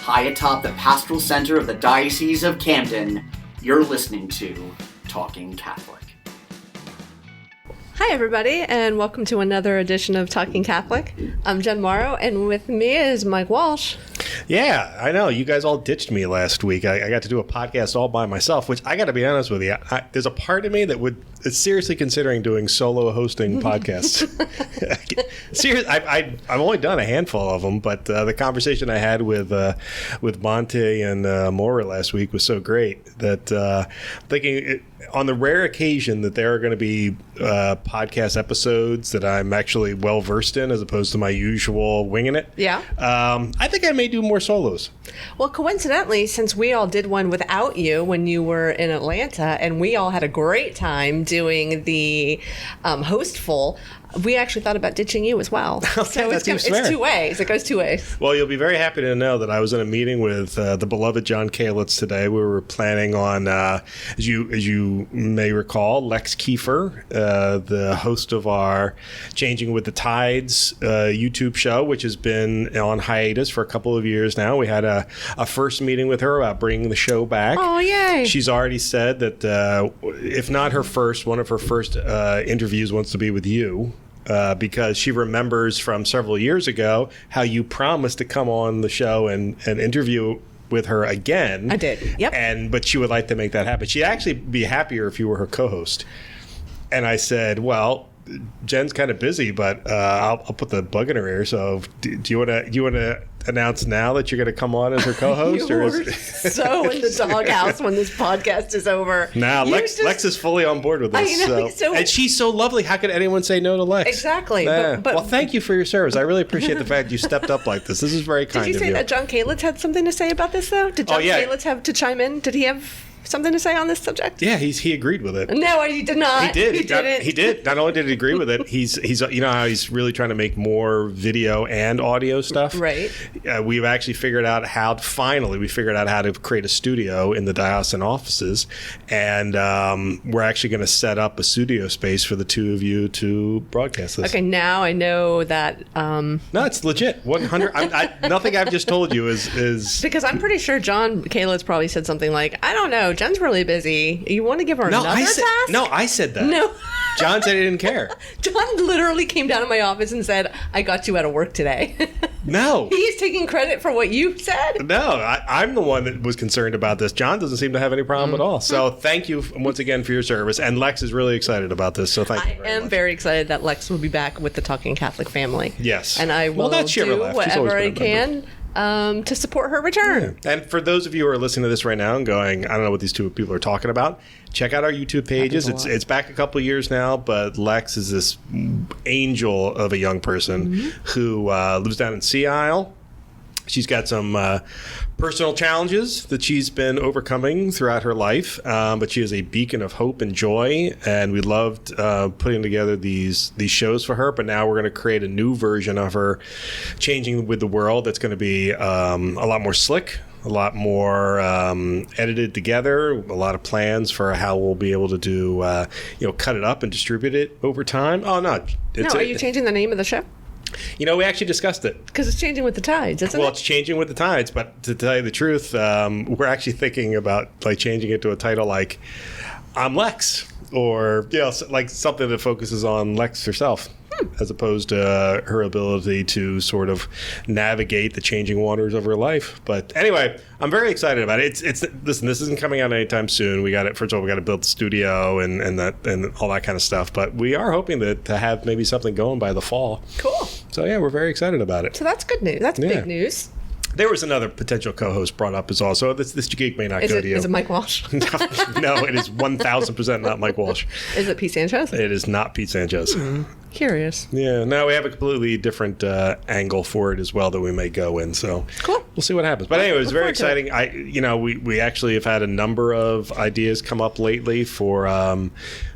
high atop the pastoral center of the Diocese of Camden, you're listening to Talking Catholic. Hi, everybody, and welcome to another edition of Talking Catholic. I'm Jen Morrow, and with me is Mike Walsh. Yeah, I know. You guys all ditched me last week. I got to do a podcast all by myself, which I got to be honest with you. There's a part of me that is seriously considering doing solo hosting podcasts. Seriously, I've only done a handful of them, but the conversation I had with Monte and Maura last week was so great that thinking on the rare occasion that there are going to be podcast episodes that I'm actually well versed in as opposed to my usual winging it. Yeah. I think I may do more solos. Well, coincidentally, since we all did one without you when you were in Atlanta, and we all had a great time doing the hostful, we actually thought about ditching you as well. So it's two ways. It goes two ways. Well, you'll be very happy to know that I was in a meeting with the beloved John Kalitz today. We were planning on, as you may recall, Lex Kiefer, the host of our Changing with the Tides YouTube show, which has been on hiatus for a couple of years now. We had a first meeting with her about bringing the show back. Oh, yay. She's already said that if not her first, one of her first interviews wants to be with you. Because she remembers from several years ago how you promised to come on the show and interview with her again. I did, yep. But she would like to make that happen. She'd actually be happier if you were her co-host. And I said, well, Jen's kind of busy, but I'll put the bug in her ear. So do you want to announce now that you're going to come on as her co-host? You're so in the doghouse when this podcast is over. Now, Lex is fully on board with this. And she's so lovely. How could anyone say no to Lex? Exactly. But well, thank you for your service. I really appreciate the fact you stepped up like this. This is very kind of you. Did you say that John Kalitz had something to say about this, though? Did John Kalitz have to chime in? Did he have something to say on this subject? Yeah, he agreed with it. No, he did not. He did. He did. Not only did he agree with it, he's you know how he's really trying to make more video and audio stuff. Right. We've actually figured out how to create a studio in the diocesan offices, and we're actually going to set up a studio space for the two of you to broadcast this. Okay, now I know that. No, it's legit. 100. Nothing I've just told you is because I'm pretty sure John Kalitz probably said something like, I don't know, Jen's really busy. You want to give her another task? No, I said that. No. John said he didn't care. John literally came down to my office and said, I got you out of work today. No. He's taking credit for what you said. No, I'm the one that was concerned about this. John doesn't seem to have any problem at all. So thank you once again for your service. And Lex is really excited about this. So thank you very much. I am very excited that Lex will be back with the Talking Catholic family. Yes. And I will do whatever I can to support her return. Yeah. And for those of you who are listening to this right now and going, I don't know what these two people are talking about, check out our YouTube pages. It's back a couple of years now, but Lex is this angel of a young person who lives down in Sea Isle. She's got some personal challenges that she's been overcoming throughout her life, but she is a beacon of hope and joy, and we loved putting together these shows for her. But now we're going to create a new version of her Changing with the World that's going to be a lot more slick, a lot more edited together, a lot of plans for how we'll be able to do, cut it up and distribute it over time. Oh, no. Are you changing the name of the show? We actually discussed it. Because it's Changing with the Tides, isn't it? Well, it's Changing with the Tides, but to tell you the truth, we're actually thinking about changing it to a title like I'm Lex, or like something that focuses on Lex herself, as opposed to her ability to sort of navigate the changing waters of her life. But anyway, I'm very excited about it. Listen, this isn't coming out anytime soon. First of all, we got to build the studio and all that kind of stuff. But we are hoping to have maybe something going by the fall. Cool. So yeah, we're very excited about it. So that's good news. That's big news. There was another potential co-host brought up as well. So this gig may not go to you. Is it Mike Walsh? No, it is 1,000% not Mike Walsh. Is it Pete Sanchez? It is not Pete Sanchez. Curious. Yeah. No, we have a completely different angle for it as well that we may go in. So cool. We'll see what happens. But anyway, it was very exciting. We actually have had a number of ideas come up lately for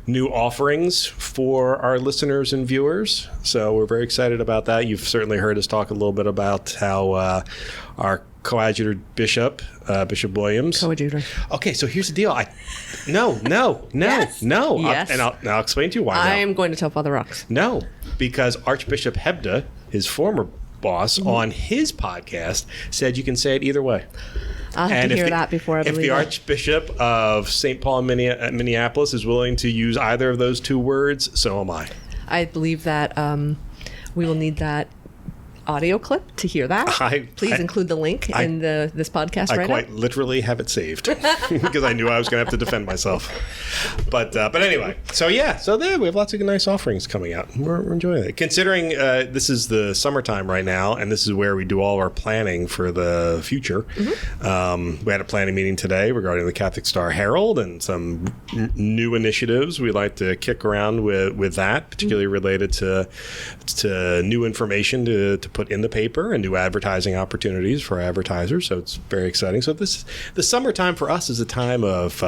new offerings for our listeners and viewers. So we're very excited about that. You've certainly heard us talk a little bit about how our coadjutor bishop, Bishop Williams. Coadjutor. Okay, so here's the deal. No. Yes. I'll explain to you why. I am going to tell Father Rox. No, because Archbishop Hebda, his former boss, on his podcast said you can say it either way. I'll have to hear that before I believe it. If the Archbishop of St. Paul and Minneapolis is willing to use either of those two words, so am I. I believe that we will need that audio clip to hear that. Please include the link in this podcast I quite literally have it saved because I knew I was going to have to defend myself. But anyway, so there we have lots of nice offerings coming out. We're enjoying it. Considering this is the summertime right now, and this is where we do all of our planning for the future. We had a planning meeting today regarding the Catholic Star Herald and some new initiatives we like to kick around with that, particularly related to new information to put in the paper and new advertising opportunities for advertisers. So it's very exciting. So the summertime for us is a time of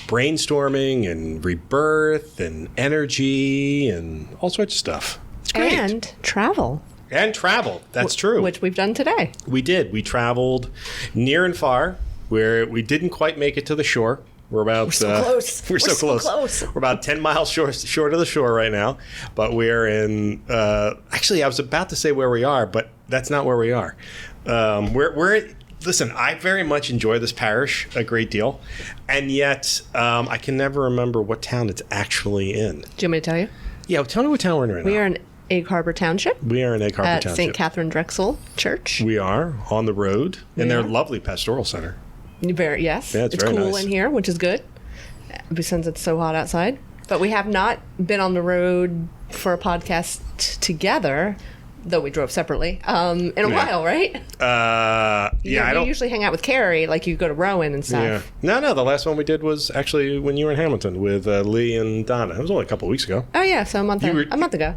brainstorming and rebirth and energy and all sorts of stuff. It's great. And travel. That's true. Which we've done today. We did. We traveled near and far, where we didn't quite make it to the shore. We're so close. We're so close. We're about 10 miles short of the shore right now. But we're in... actually, I was about to say where we are, but that's not where we are. Listen, I very much enjoy this parish a great deal. And yet, I can never remember what town it's actually in. Do you want me to tell you? Yeah, tell me what town we're in right now. We are in Harbor Township. We are in Harbor Township. At Saint Katharine Drexel Church. We are on the road in their lovely pastoral center. Yes. Yeah, it's very cool nice in here, which is good, since it's so hot outside. But we have not been on the road for a podcast together, though we drove separately, in a while, right? You usually hang out with Carrie, like you go to Rowan and stuff. Yeah. No, the last one we did was actually when you were in Hamilton with Lee and Donna. It was only a couple of weeks ago. Oh, yeah, so a month ago.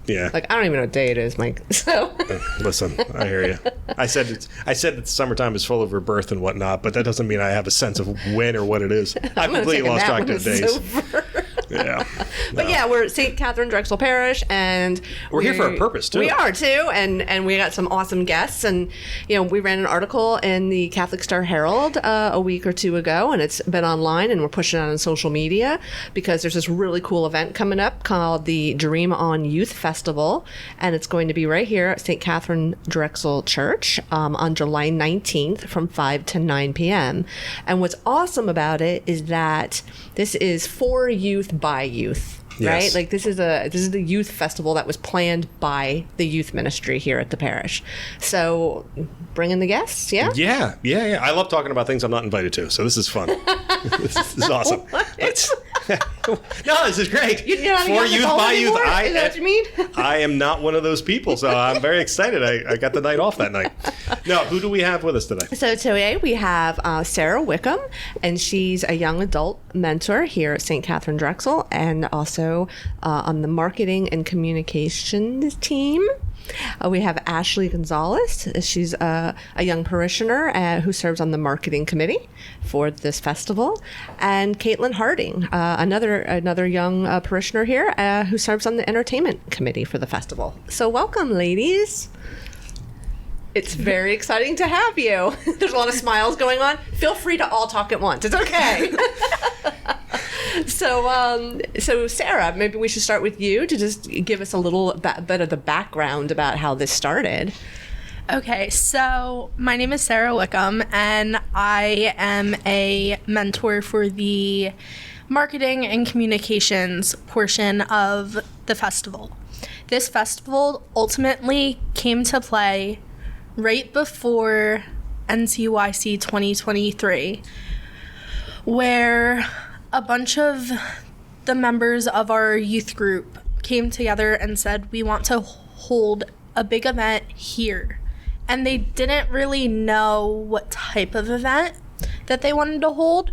Yeah. Like, I don't even know what day it is, Mike. So listen, I hear you. I said that summertime is full of rebirth and whatnot, but that doesn't mean I have a sense of when or what it is. I've completely lost track of days. Yeah. But we're at Saint Katharine Drexel Parish, and we're here for a purpose too. We are too, and we got some awesome guests, and we ran an article in the Catholic Star Herald a week or two ago, and it's been online, and we're pushing it on social media because there's this really cool event coming up called the Dream On Youth Festival, and it's going to be right here at Saint Katharine Drexel Church on July 19th from 5 to 9 p.m. And what's awesome about it is that this is for youth by youth, right? Yes. Like this is the youth festival that was planned by the youth ministry here at the parish. So bring in the guests, yeah? Yeah. I love talking about things I'm not invited to, so this is fun. This is awesome. No, this is great. For youth by youth. Is that what you mean? I am not one of those people, so I'm very excited. I got the night off that night. No, who do we have with us today? So today we have Sarah Wickham, and she's a young adult mentor here at Saint Katharine Drexel, and also on the marketing and communications team. We have Ashley Gonsalves. She's a young parishioner who serves on the marketing committee for this festival, and Caitlin Harding, another young parishioner here who serves on the entertainment committee for the festival. So welcome, ladies. It's very exciting to have you. There's a lot of smiles going on. Feel free to all talk at once. It's okay. So Sarah, maybe we should start with you to just give us a little bit of the background about how this started. Okay, so my name is Sarah Wickham, and I am a mentor for the marketing and communications portion of the festival. This festival ultimately came to play right before NCYC 2023, where a bunch of the members of our youth group came together and said, we want to hold a big event here. And they didn't really know what type of event that they wanted to hold.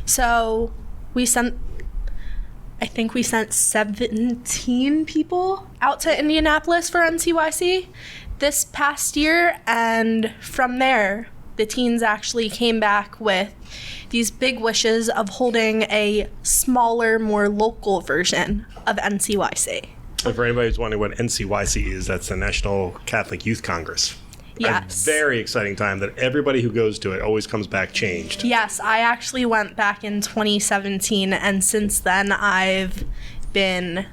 So we sent 17 people out to Indianapolis for NCYC this past year, and from there, the teens actually came back with these big wishes of holding a smaller, more local version of NCYC. And for anybody who's wondering what NCYC is, that's the National Catholic Youth Congress. Yes. A very exciting time that everybody who goes to it always comes back changed. Yes, I actually went back in 2017, and since then I've been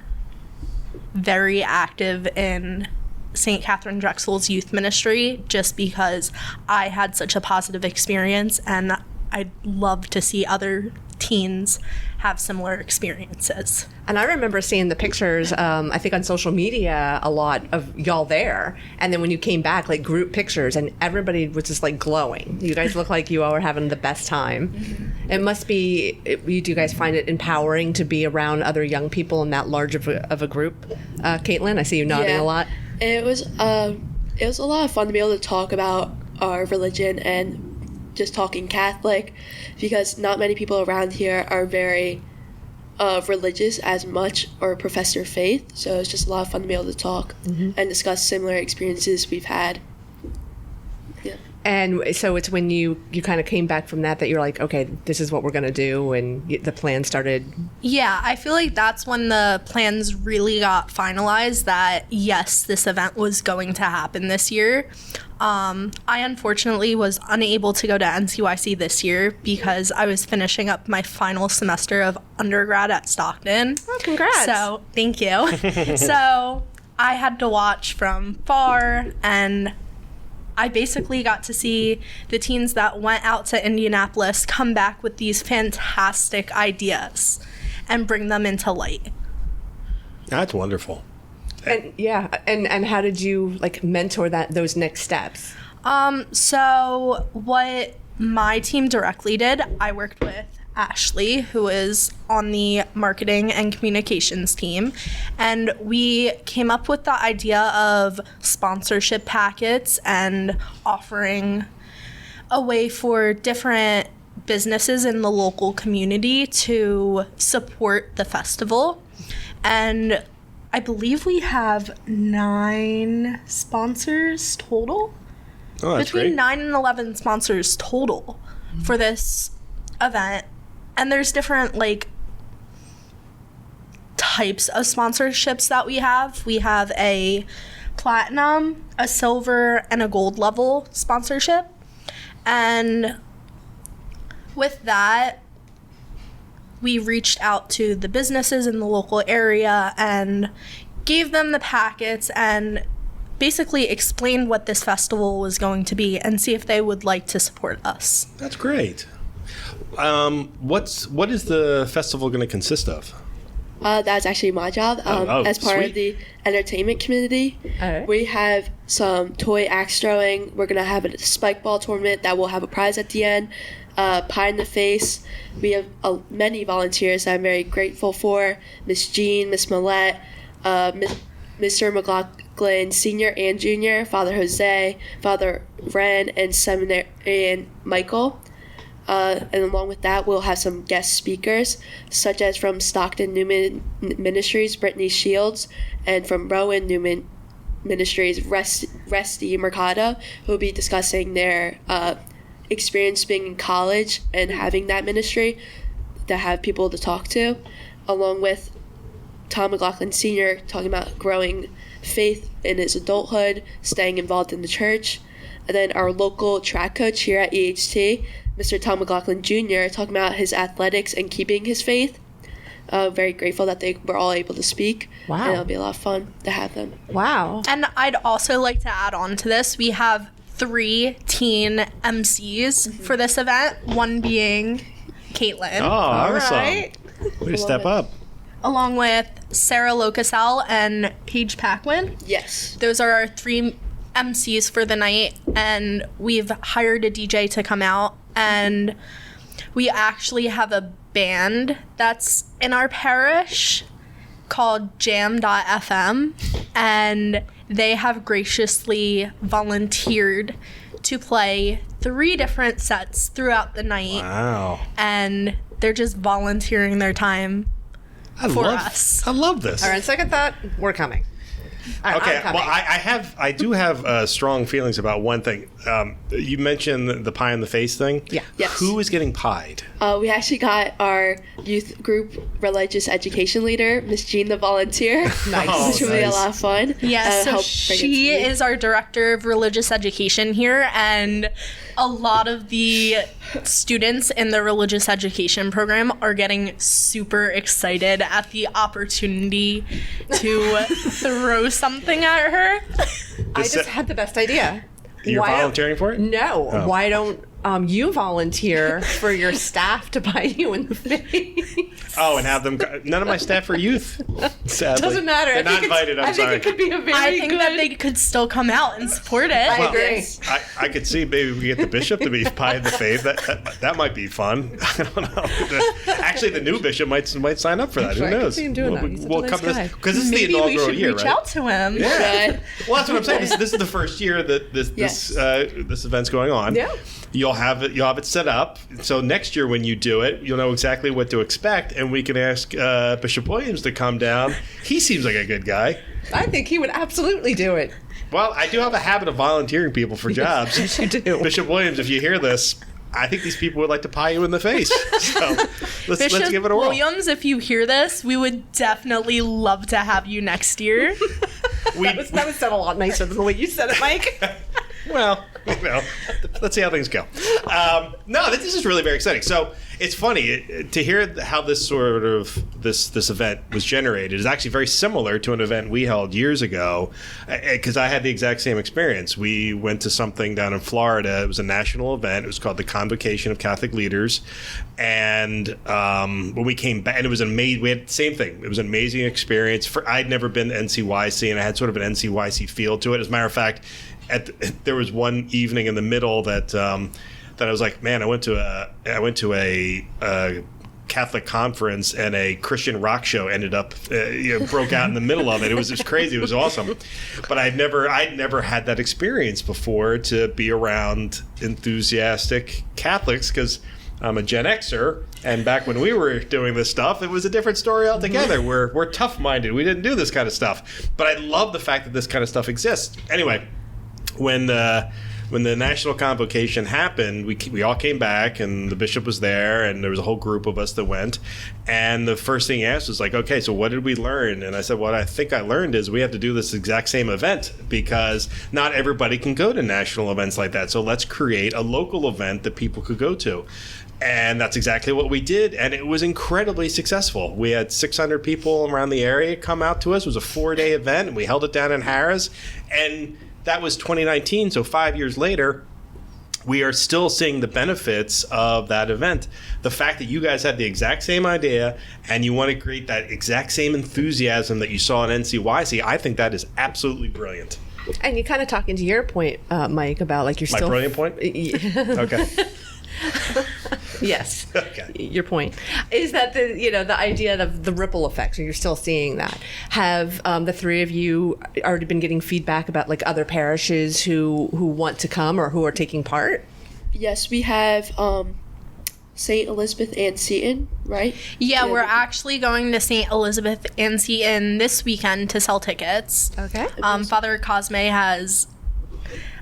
very active in Saint Katharine Drexel's youth ministry, just because I had such a positive experience, and I'd love to see other teens have similar experiences. And I remember seeing the pictures, I think on social media, a lot of y'all there. And then when you came back, like group pictures, and everybody was just like glowing. You guys look like you all were having the best time. Mm-hmm. It must be, do you guys find it empowering to be around other young people in that large of a group? Caitlin, I see you nodding a lot. It was a lot of fun to be able to talk about our religion and just talking Catholic, because not many people around here are very religious as much or profess their faith. So it's just a lot of fun to be able to talk and discuss similar experiences we've had. Yeah. And so it's when you kind of came back from that you're like, okay, this is what we're going to do, and the plan started. Yeah, I feel like that's when the plans really got finalized, that yes, this event was going to happen this year. I unfortunately was unable to go to NCYC this year because I was finishing up my final semester of undergrad at Stockton. Oh, congrats. So, thank you. So, I had to watch from far, and I basically got to see the teens that went out to Indianapolis come back with these fantastic ideas and bring them into light. That's wonderful. And and how did you like mentor those next steps? So what my team directly did, I worked with Ashley, who is on the marketing and communications team, and we came up with the idea of sponsorship packets and offering a way for different businesses in the local community to support the festival. And I believe we have 9 sponsors total. Oh, that's Between great. 9 and 11 sponsors total for this event. And there's different types of sponsorships that we have. We have a platinum, a silver, and a gold level sponsorship. And with that, we reached out to the businesses in the local area and gave them the packets and basically explained what this festival was going to be and see if they would like to support us. That's great. What is the festival going to consist of? That's actually my job. As part of the entertainment community, we have some toy axe throwing. We're going to have a spike ball tournament that will have a prize at the end. Pie in the face. We have many volunteers that I'm very grateful for. Miss Jean, Miss Millette, Mr. McLaughlin, Senior and Junior, Father Jose, Father Ren, and Seminarian Michael. And along with that, we'll have some guest speakers, such as from Stockton Newman Ministries, Brittany Shields, and from Rowan Newman Ministries, Resty Mercado, who will be discussing their experience being in college and having that ministry to have people to talk to, along with Tom McLaughlin Sr. talking about growing faith in his adulthood, staying involved in the church, and then our local track coach here at EHT, Mr. Tom McLaughlin Jr., talking about his athletics and keeping his faith. Very grateful that they were all able to speak. Wow. And it'll be a lot of fun to have them. Wow. And I'd also like to add on to this, we have 3 teen MCs for this event, one being Caitlin. Oh, awesome. Right. Way to step up. Along with Sarah Locasell and Paige Paquin. Yes. Those are our 3 MCs for the night, and we've hired a DJ to come out, and we actually have a band that's in our parish called Jam.fm, and they have graciously volunteered to play 3 different sets throughout the night. Wow. And they're just volunteering their time for us. I love this. All right, second thought, we're coming. Okay, I'm coming. well, I do have strong feelings about one thing. you mentioned the pie in the face thing. Yeah. Yes. Who is getting pied? We actually got our youth group religious education leader, Miss Jean, the volunteer. Nice. Which will be a lot of fun. Yeah, so she is our director of religious education here, and a lot of the students in the religious education program are getting super excited at the opportunity to throw something at her. I just had the best idea. You're volunteering for it? No. Oh. Why don't you volunteer for your staff to bite you in the face? Oh, and have them. None of my staff are youth. Sadly. Doesn't matter. They're not invited. I'm sorry. I think it could be a very I think that they could still come out and support it. I agree. I could see maybe we get the bishop to be pied in the face. That might be fun. I don't know. Actually, the new bishop might sign up for that. Who knows? I could see him doing that. We'll come to this because this is the inaugural year, right? Maybe we should reach out to him. Yeah. Well, that's what I'm saying. This is the first year that this event's going on. Yeah. You'll have it set up. So next year when you do it, you'll know exactly what to expect, and we can ask Bishop Williams to come down. He seems like a good guy. I think he would absolutely do it. Well, I do have a habit of volunteering people for jobs. Yes, you do. Bishop Williams, if you hear this, I think these people would like to pie you in the face. So let's give it a whirl. Williams, if you hear this, we would definitely love to have you next year. That was said a lot nicer than the way you said it, Mike. Well, let's see how things go. No, this is really very exciting. So it's funny to hear how this sort of this event was generated is actually very similar to an event we held years ago, because I had the exact same experience. We went to something down in Florida. It was a national event. It was called the Convocation of Catholic Leaders, and when we came back, and it was amazing. We had the same thing. It was an amazing experience. I'd never been to NCYC, and I had sort of an NCYC feel to it. As a matter of fact, there was one evening in the middle that I was like, man, I went to a Catholic conference, and a Christian rock show ended up broke out in the middle of it. It was just crazy. It was awesome. But I'd never had that experience before, to be around enthusiastic Catholics, because I'm a Gen Xer, and back when we were doing this stuff, it was a different story altogether. We're tough-minded. We didn't do this kind of stuff. But I love the fact that this kind of stuff exists. Anyway, when the national convocation happened, we all came back, and the bishop was there, and there was a whole group of us that went. And the first thing he asked was like, okay, so what did we learn? And I said, what I think I learned is we have to do this exact same event, because not everybody can go to national events like that. So let's create a local event that people could go to. And that's exactly what we did, and it was incredibly successful. We had 600 people around the area come out to us. It was a 4-day event, and we held it down in Harris. And that was 2019, so 5 years later, we are still seeing the benefits of that event. The fact that you guys had the exact same idea, and you want to create that exact same enthusiasm that you saw in NCYC, I think that is absolutely brilliant. And you kind of talking to your point, Mike, about like you're My still... My brilliant point? Okay. Yes. Okay. Your point is that the idea of the ripple effect, and you're still seeing that. Have the three of you already been getting feedback about like other parishes who want to come or who are taking part? Yes, we have St. Elizabeth and Seton, right? Yeah, we're actually going to St. Elizabeth and Seton this weekend to sell tickets. Okay. Father Cosme has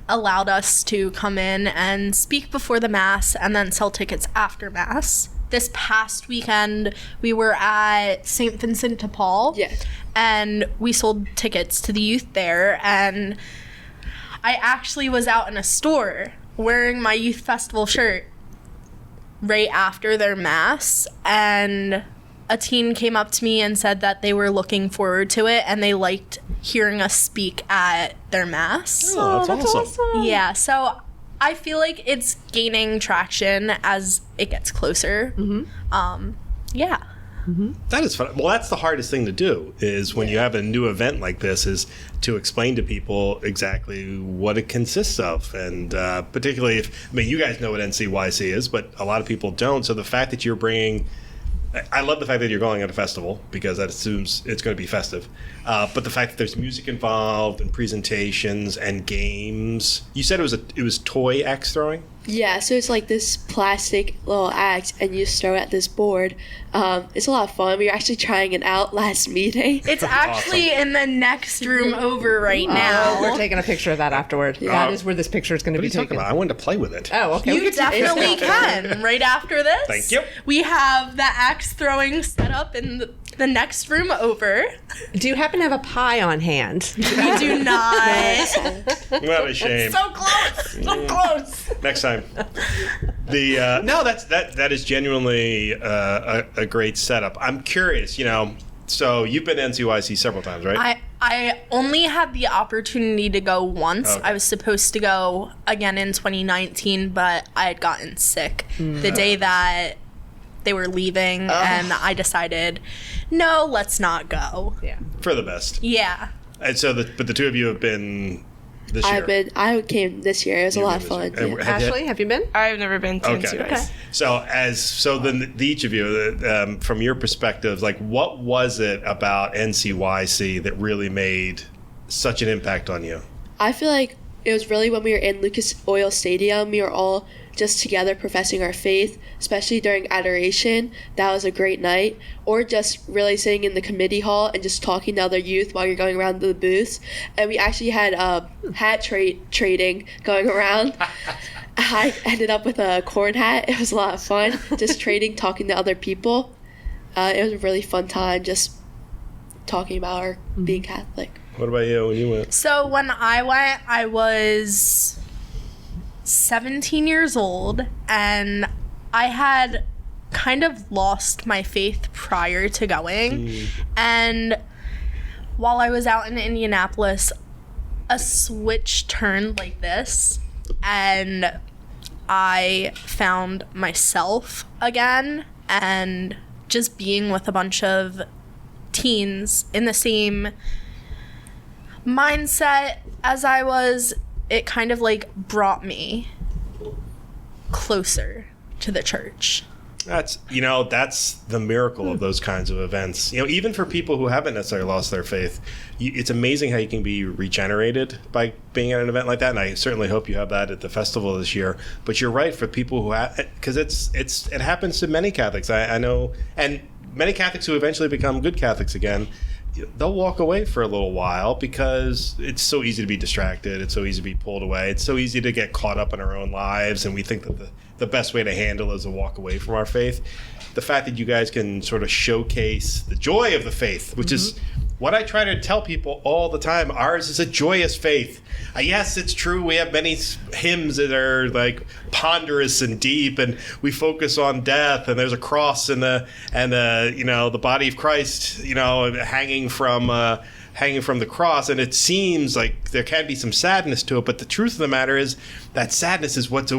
allowed us to come in and speak before the Mass and then sell tickets after Mass. This past weekend, we were at St. Vincent de Paul. Yes. And we sold tickets to the youth there. And I actually was out in a store wearing my youth festival shirt right after their Mass. And a teen came up to me and said that they were looking forward to it and they liked hearing us speak at their Mass. Oh, that's awesome. Yeah, so I feel like it's gaining traction as it gets closer. Mm-hmm. Yeah. Mm-hmm. That is fun. Well, that's the hardest thing to do, is when you have a new event like this, is to explain to people exactly what it consists of. And particularly you guys know what NCYC is, but a lot of people don't. So the fact that you're bringing... I love the fact that you're going at a festival, because that assumes it's going to be festive. But the fact that there's music involved and presentations and games. You said it was toy axe throwing? Yeah, so it's like this plastic little axe, and you just throw it at this board. It's a lot of fun. We were actually trying it out last meeting. It's actually in the next room over right now. We're taking a picture of that afterward. Yeah. That is where this picture is going to be taken. What are you talking about? I wanted to play with it. Oh, okay. You definitely can. Right after this. Thank you. We have the axe throwing set up in the next room over. Do you happen to have a pie on hand? We do not. What a shame. So close. So close. Next time. No, that is genuinely a great setup. I'm curious, so you've been to NCYC several times, right? I only had the opportunity to go once. Okay. I was supposed to go again in 2019, but I had gotten sick the day that they were leaving, and I decided, no, let's not go. Yeah. For the best. Yeah. And so, but the two of you have been this year. I came this year. It was a lot of fun. Yeah. Ashley, have you been? I've never been to NCYC. Okay. So then each of you, from your perspectives, like what was it about NCYC that really made such an impact on you? I feel like it was really when we were in Lucas Oil Stadium. We were all just together professing our faith, especially during adoration. That was a great night. Or just really sitting in the committee hall and just talking to other youth while you're going around the booths. And we actually had hat trading going around. I ended up with a corn hat. It was a lot of fun, just trading, talking to other people. It was a really fun time just talking about our being Catholic. What about you when you went? So when I went, I was 17 years old, and I had kind of lost my faith prior to going. And while I was out in Indianapolis, a switch turned like this, and I found myself again, and just being with a bunch of teens in the same mindset as I was, it kind of like brought me closer to the church. That's the miracle of those kinds of events. Even for people who haven't necessarily lost their faith, it's amazing how you can be regenerated by being at an event like that. And I certainly hope you have that at the festival this year. But you're right, for people who because it happens to many Catholics. I know, and many Catholics who eventually become good Catholics again, they'll walk away for a little while because it's so easy to be distracted. It's so easy to be pulled away. It's so easy to get caught up in our own lives, and we think that the best way to handle is to walk away from our faith. The fact that you guys can sort of showcase the joy of the faith, which is what I try to tell people all the time. Ours is a joyous faith. Yes, it's true. We have many hymns that are like ponderous and deep, and we focus on death, and there's a cross and the body of Christ, hanging from the cross, and it seems like there can be some sadness to it. But the truth of the matter is that sadness is what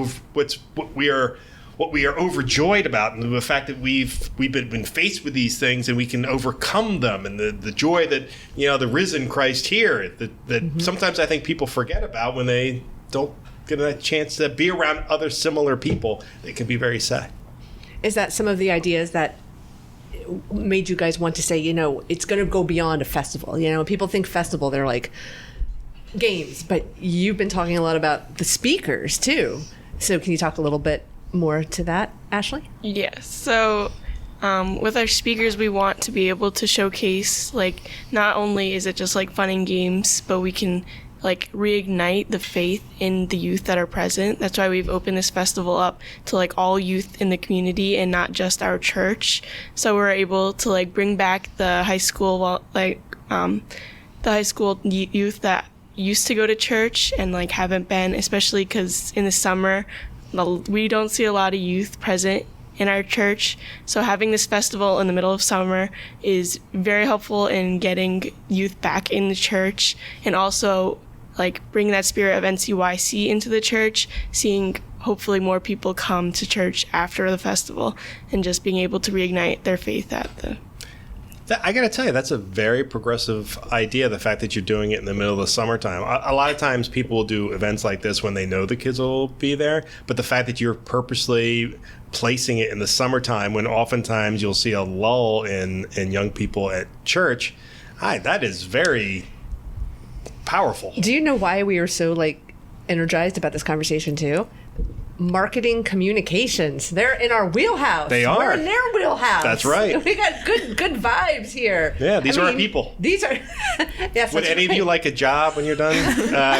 we are overjoyed about, and the fact that we've been faced with these things and we can overcome them, and the joy that the risen Christ here that sometimes I think people forget about when they don't get a chance to be around other similar people. It can be very sad. Is that some of the ideas that made you guys want to say, it's going to go beyond a festival? When people think festival, they're like games, but you've been talking a lot about the speakers too. So can you talk a little bit more to that, Ashley? Yes. So with our speakers, we want to be able to showcase, not only is it just fun and games, but we can reignite the faith in the youth that are present. That's why we've opened this festival up to all youth in the community and not just our church. So we're able to bring back the high school youth that used to go to church and haven't been, especially because in the summer we don't see a lot of youth present in our church. So having this festival in the middle of summer is very helpful in getting youth back in the church, and also bringing that spirit of NCYC into the church, seeing hopefully more people come to church after the festival, and just being able to reignite their faith at the... I got to tell you, that's a very progressive idea, the fact that you're doing it in the middle of the summertime. A lot of times people will do events like this when they know the kids will be there, but the fact that you're purposely placing it in the summertime when oftentimes you'll see a lull in young people at church, that is very powerful. Do you know why we are so energized about this conversation too? marketing communications. They're in our wheelhouse. They are. We're in their wheelhouse. That's right. We got good vibes here. Yeah, these are our people. These are. Yes. Would any of you like a job when you're done?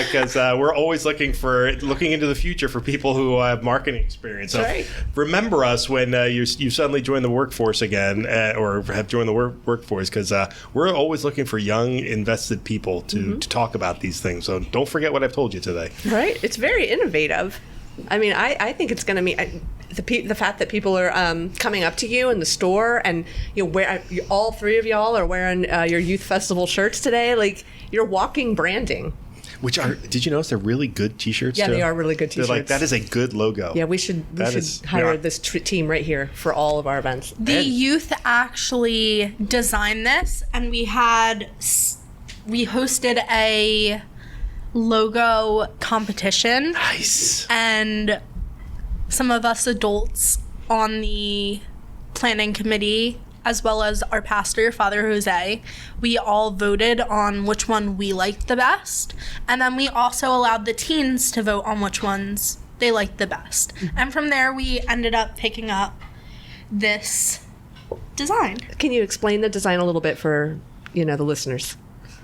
Because we're always looking into the future for people who have marketing experience. So right. Remember us when you suddenly join the workforce again, or have joined the workforce, because we're always looking for young, invested people to talk about these things. So don't forget what I've told you today. Right. It's very innovative. I mean, I think it's going to be the fact that people are coming up to you in the store, and all three of y'all are wearing your youth festival shirts today. Like, you're walking branding. Did you notice they're really good T-shirts? Yeah, too? they are really good T-shirts. They're like, that is a good logo. Yeah, we should hire this team right here for all of our events. The youth actually designed this, and we hosted a logo competition. Nice. And some of us adults on the planning committee, as well as our pastor, Father Jose, we all voted on which one we liked the best. And then we also allowed the teens to vote on which ones they liked the best. And from there, we ended up picking up this design. Can you explain the design a little bit for, the listeners?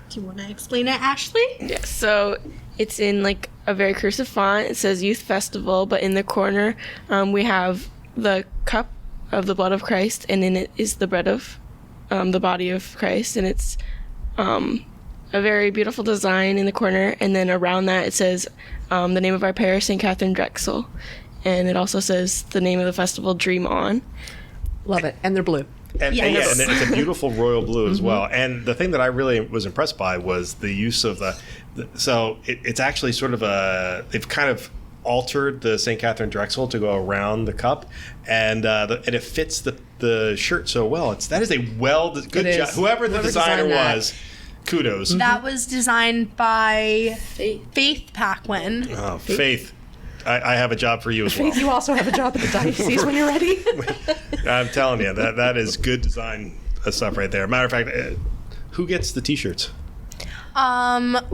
Do you want to explain it, Ashley? Yeah, so it's in like a very cursive font. It says Youth Festival, but in the corner we have the cup of the blood of Christ, and in it is the bread of the body of Christ, and it's a very beautiful design in the corner. And then around that it says the name of our parish, Saint Katharine Drexel, and it also says the name of the festival, Dream On. Love it. And they're blue. And, Yes. and it's a beautiful royal blue as well. And the thing that I really was impressed by was the use of it's actually sort of they've kind of altered the Saint Katharine Drexel to go around the cup, and it fits the shirt so well. That is a good job. Whoever the designer was, kudos. That was designed by Faith Paquin. Oh, Faith. I have a job for you as well. Faith, you also have a job at the diocese when you're ready. I'm telling you, that is good design stuff right there. Matter of fact, who gets the T-shirts?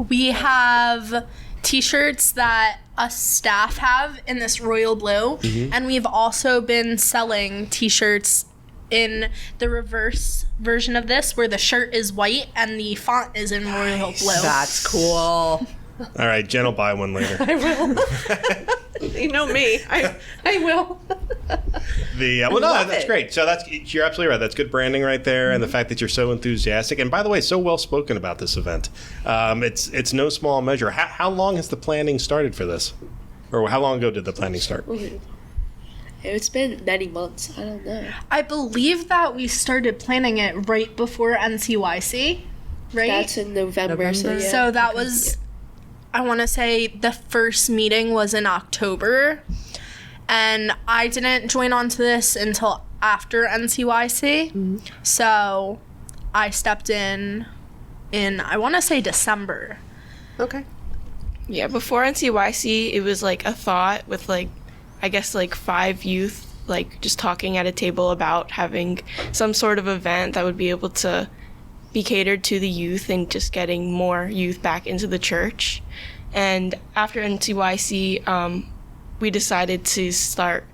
We have T-shirts that us staff have in this royal blue, and we've also been selling T-shirts in the reverse version of this, where the shirt is white and the font is in royal blue. That's cool. All right, Jen will buy one later. I will. You know me. I will. That's great. So you're absolutely right. That's good branding right there, and the fact that you're so enthusiastic, and by the way, so well spoken about this event. It's no small measure. How long has the planning started for this, or how long ago did the planning start? It's been many months. I don't know. I believe that we started planning it right before NCYC, right? That's in November. So, yeah. So that was, I want to say the first meeting was in October, and I didn't join on to this until after NCYC. So I stepped in I want to say December. Okay. Yeah, before NCYC, it was like a thought with I guess 5 youth, just talking at a table about having some sort of event that would be able to be catered to the youth and just getting more youth back into the church. And after NCYC, we decided to start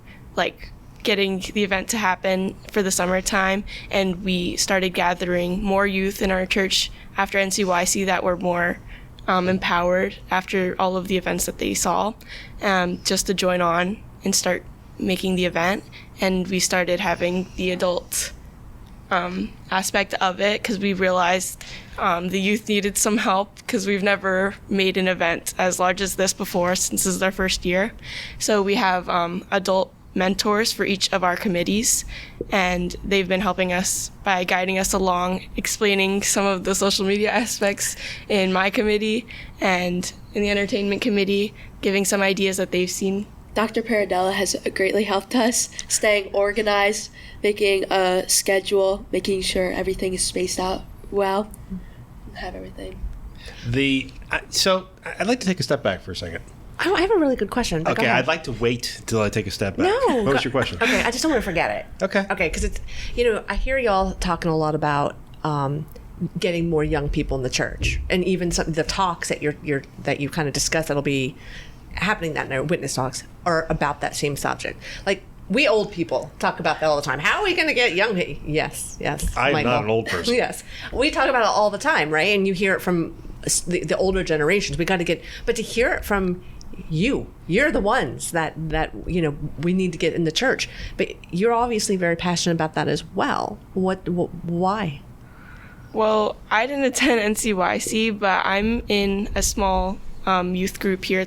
getting the event to happen for the summertime, and we started gathering more youth in our church after NCYC that were more empowered after all of the events that they saw, just to join on and start making the event. And we started having the adult aspect of it, because we realized the youth needed some help, because we've never made an event as large as this before, since this is our first year. So we have adult mentors for each of our committees, and they've been helping us by guiding us along, explaining some of the social media aspects in my committee and in the entertainment committee, giving some ideas that they've seen. Dr. Paradella has greatly helped us staying organized, making a schedule, making sure everything is spaced out well, and have everything. So I'd like to take a step back for a second. I have a really good question. Okay, I'd like to wait till I take a step back. No. What was your question? Okay, I just don't want to forget it. Okay. Okay, because it's, I hear y'all talking a lot about getting more young people in the church, and even some the talks that you kind of discussed that'll be happening that night, witness talks. are about that same subject. Like, we old people talk about that all the time. How are we going to get young people? Yes. I'm Michael. not an old person. Yes. We talk about it all the time, right? And you hear it from the older generations. We got to get, but to hear it from you're the ones that we need to get in the church. But you're obviously very passionate about that as well. Why? Well, I didn't attend NCYC, but I'm in a small youth group here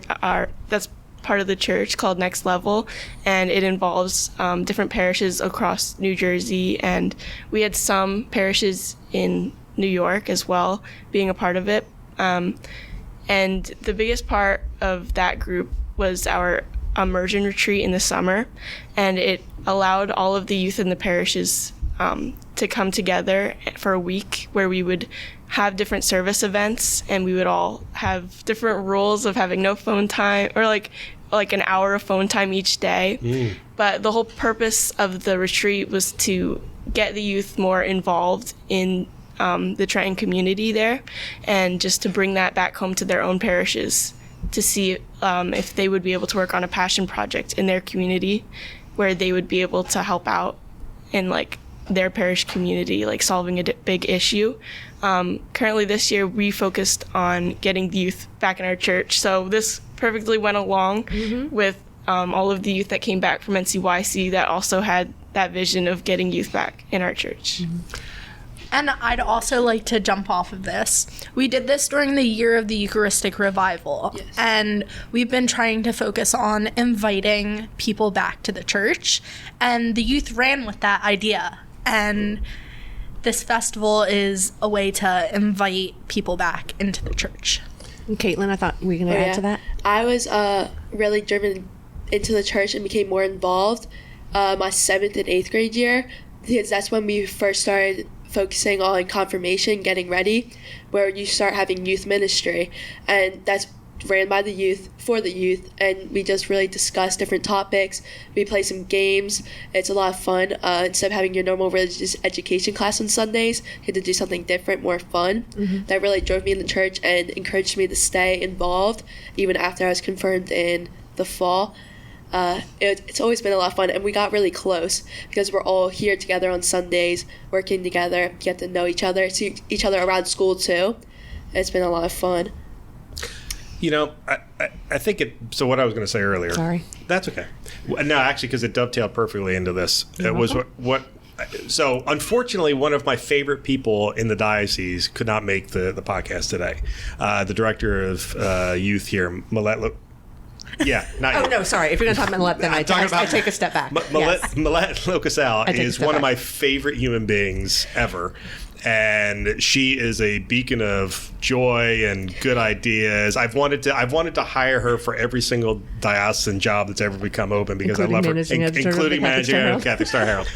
that's part of the church called Next Level, and it involves different parishes across New Jersey, and we had some parishes in New York as well being a part of it. And the biggest part of that group was our immersion retreat in the summer, and it allowed all of the youth in the parishes to come together for a week where we would have different service events, and we would all have different rules of having no phone time, or like an hour of phone time each day. But the whole purpose of the retreat was to get the youth more involved in the Trenton community there, and just to bring that back home to their own parishes to see if they would be able to work on a passion project in their community where they would be able to help out in like their parish community, like solving a big issue. Currently this year we focused on getting the youth back in our church, so this perfectly went along with all of the youth that came back from NCYC that also had that vision of getting youth back in our church. And I'd also like to jump off of this. We did this during the year of the Eucharistic Revival, yes. And we've been trying to focus on inviting people back to the church, and the youth ran with that idea. And this festival is a way to invite people back into the church. And Caitlin, I thought we were going to add to that. I was really driven into the church and became more involved my 7th and 8th grade year, because that's when we first started focusing on confirmation, getting ready, where you start having youth ministry, and that's ran by the youth, for the youth, and we just really discuss different topics. We play some games. It's a lot of fun. Instead of having your normal religious education class on Sundays, you get to do something different, more fun. That really drove me in the church and encouraged me to stay involved even after I was confirmed in the fall. It's always been a lot of fun, and we got really close because we're all here together on Sundays, working together, get to know each other, see each other around school too. It's been a lot of fun. You know, I think so what I was going to say earlier. Sorry. That's okay. No, actually, because it dovetailed perfectly into this. It was so unfortunately, one of my favorite people in the diocese could not make the podcast today. The director of youth here, Millette. Yeah, not Oh, no, sorry. If you're going to talk Millette, then I take a step back. Millette Locasal is one of my favorite human beings ever. And she is a beacon of joy and good ideas. I've wanted to hire her for every single diocesan job that's ever become open because I love her, including managing editor of Catholic Star Herald,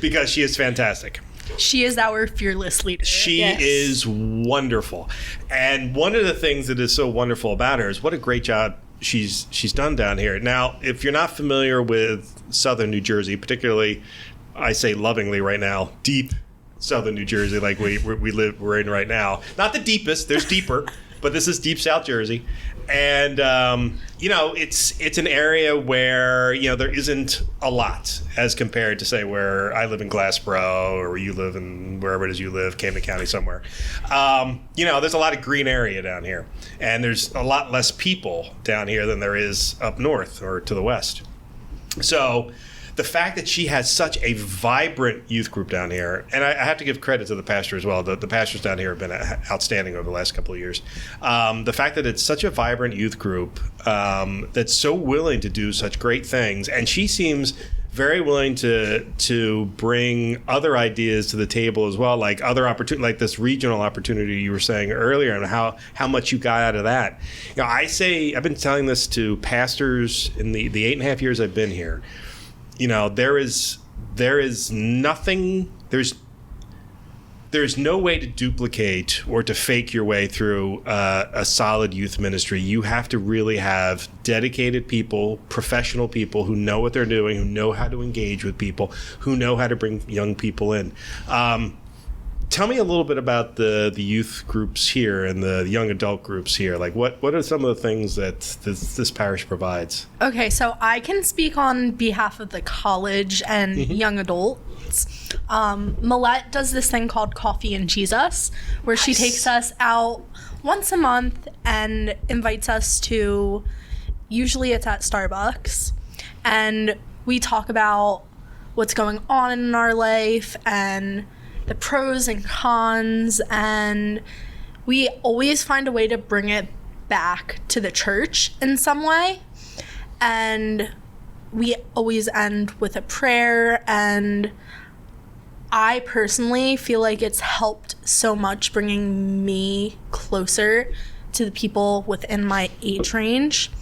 because she is fantastic. She is our fearless leader. She is wonderful. And one of the things that is so wonderful about her is what a great job she's done down here. Now, if you're not familiar with southern New Jersey, particularly, I say lovingly right now, deep southern New Jersey, like we're in right now. Not the deepest, there's deeper, but this is deep South Jersey. And, it's an area where, there isn't a lot as compared to, say, where I live in Glassboro or where you live in wherever it is you live, Camden County somewhere. There's a lot of green area down here. And there's a lot less people down here than there is up north or to the west. So the fact that she has such a vibrant youth group down here, and I have to give credit to the pastor as well. The pastors down here have been outstanding over the last couple of years. The fact that it's such a vibrant youth group that's so willing to do such great things, and she seems very willing to bring other ideas to the table as well, like other opportunity, like this regional opportunity you were saying earlier, and how much you got out of that. I've been telling this to pastors in the 8.5 years I've been here. There is nothing, there's no way to duplicate or to fake your way through a solid youth ministry. You have to really have dedicated people, professional people who know what they're doing, who know how to engage with people, who know how to bring young people in. tell me a little bit about the youth groups here and the young adult groups here. Like, what are some of the things that this parish provides? Okay, so I can speak on behalf of the college and young adults. Millette does this thing called Coffee and Jesus, where she takes us out once a month and invites us to, usually it's at Starbucks, and we talk about what's going on in our life and the pros and cons, and we always find a way to bring it back to the church in some way. And we always end with a prayer, and I personally feel like it's helped so much bringing me closer to the people within my age range.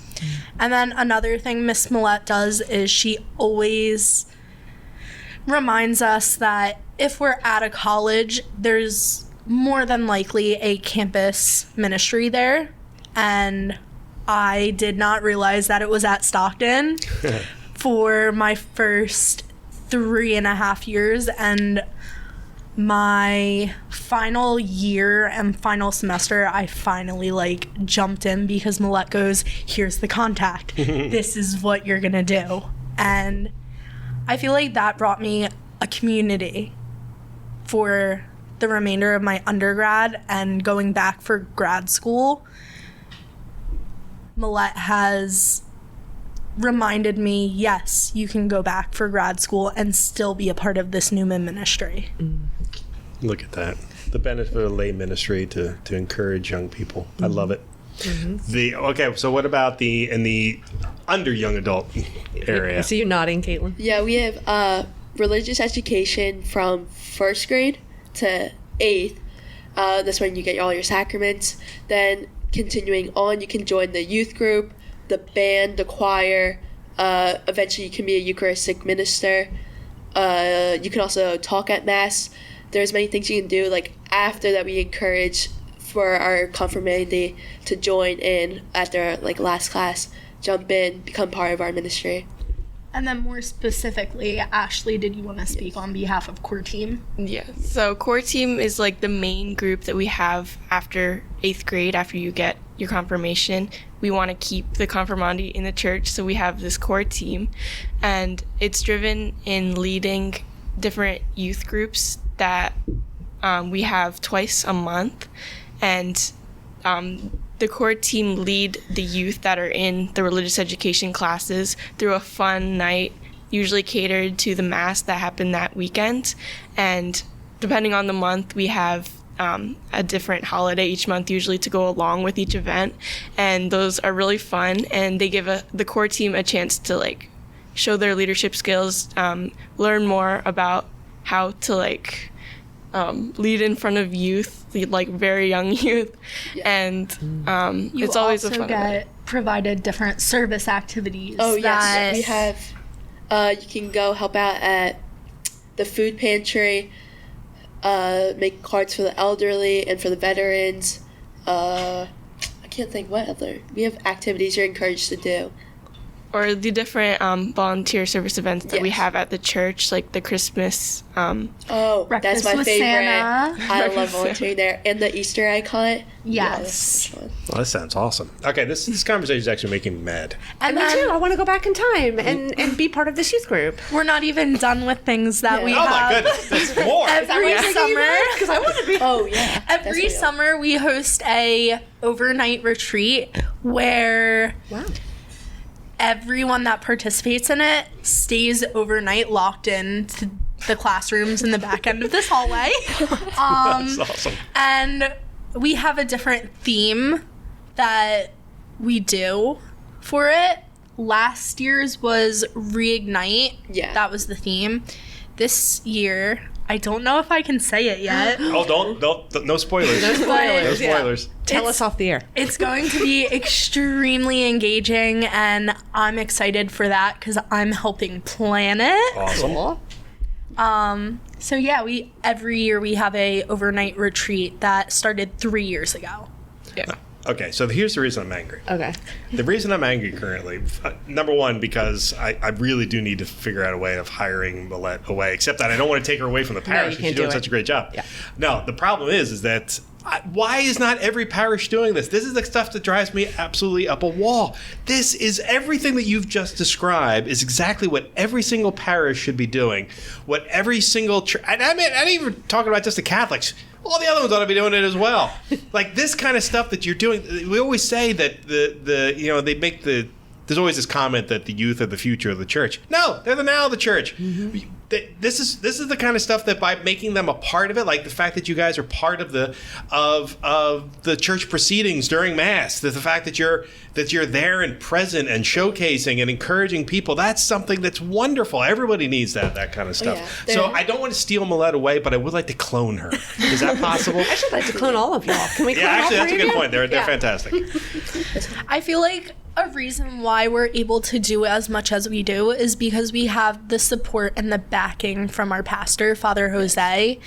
And then another thing Miss Millette does is she always reminds us that if we're at a college, there's more than likely a campus ministry there. And I did not realize that it was at Stockton for my first 3.5 years. And my final year and final semester, I finally jumped in because Millette goes, here's the contact. This is what you're gonna do. And I feel like that brought me a community for the remainder of my undergrad, and going back for grad school. Millette has reminded me, yes, you can go back for grad school and still be a part of this Newman ministry. Look at that. The benefit of lay ministry to encourage young people. I love it. Okay, so what about in the under young adult area? I see you nodding, Caitlin. Yeah, we have religious education from 1st grade to 8th. That's when you get all your sacraments. Then continuing on, you can join the youth group, the band, the choir. Eventually, you can be a Eucharistic minister. You can also talk at Mass. There's many things you can do. After that, we encourage for our confirmandi to join in at their last class, jump in, become part of our ministry. And then more specifically, Ashley, did you want to speak on behalf of Core Team? Yeah, so Core Team is the main group that we have after 8th grade, after you get your confirmation. We want to keep the confirmandi in the church, so we have this Core Team. And it's driven in leading different youth groups that we have twice a month. And the Core Team lead the youth that are in the religious education classes through a fun night, usually catered to the Mass that happened that weekend. And depending on the month, we have a different holiday each month, usually to go along with each event. And those are really fun, and they give the Core Team a chance to show their leadership skills, learn more about how to lead in front of youth, very young youth, and it's always a fun event. You also get provided different service activities. Oh yes, we have. You can go help out at the food pantry, make cards for the elderly and for the veterans. I can't think what other. We have activities you're encouraged to do. Or the different volunteer service events that we have at the church, like the Christmas. That's my favorite. Santa. I love volunteering there. And the Easter egg hunt. Yes. Well, that sounds awesome. Okay, this conversation is actually making me mad. And me too. I want to go back in time and be part of this youth group. We're not even done with things that we have. Oh my goodness, there's more. Every summer. Because I want to be. Oh yeah. Every summer we host a overnight retreat where everyone that participates in it stays overnight locked in to the classrooms in the back end of this hallway. That's awesome. And we have a different theme that we do for it. Last year's was Reignite. Yeah. That was the theme. This year, I don't know if I can say it yet. Oh, don't no spoilers. No spoilers. No spoilers. Tell us off the air. It's going to be extremely engaging, and I'm excited for that because I'm helping plan it. Awesome. Cool. So yeah, every year we have a overnight retreat that started 3 years ago. Yeah. Okay, so here's the reason I'm angry. Okay. The reason I'm angry currently, number one, because I really do need to figure out a way of hiring Millette away, except that I don't want to take her away from the parish because she's doing such a great job. Yeah. No, the problem is that why is not every parish doing this? This is the stuff that drives me absolutely up a wall. This is everything that you've just described is exactly what every single parish should be doing. What every single church, I mean, I ain't even talking about just the Catholics. All the other ones ought to be doing it as well. Like this kind of stuff that you're doing. We always say that they make there's always this comment that the youth are the future of the church. No, they're the now of the church. Mm-hmm. This is the kind of stuff that by making them a part of it, like the fact that you guys are part of the church proceedings during Mass, the fact that you're there and present and showcasing and encouraging people, that's something that's wonderful. Everybody needs that kind of stuff. Yeah. So I don't want to steal Millette away, but I would like to clone her. Is that possible? I should like to clone all of y'all. Can we clone actually, all that's a good point. They're fantastic. I feel like a reason why we're able to do as much as we do is because we have the support and the backing from our pastor, Father Jose,